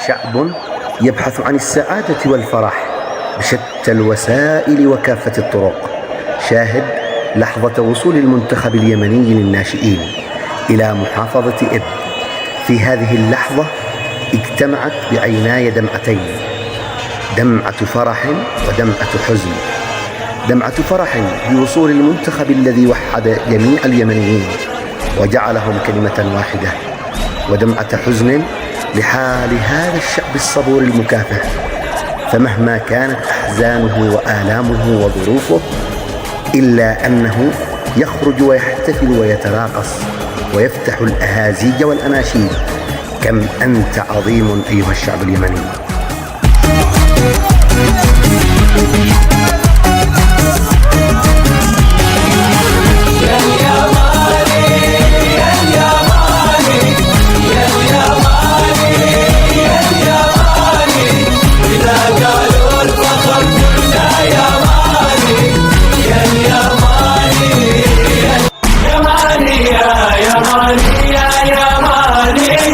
شعب يبحث عن السعادة والفرح بشتى الوسائل وكافة الطرق. شاهد لحظة وصول المنتخب اليمني للناشئين إلى محافظة إب. في هذه اللحظة اجتمعت بعيناي دمعتين، دمعة فرح ودمعة حزن. دمعة فرح بوصول المنتخب الذي وحد جميع اليمنيين وجعلهم كلمة واحدة، ودمعة حزن لحال هذا الشعب الصبور المكافح، فمهما كانت أحزانه وآلامه وظروفه إلا أنه يخرج ويحتفل ويتراقص ويفتح الأهازيج والأناشيد. كم أنت عظيم أيها الشعب اليمني. يا يماني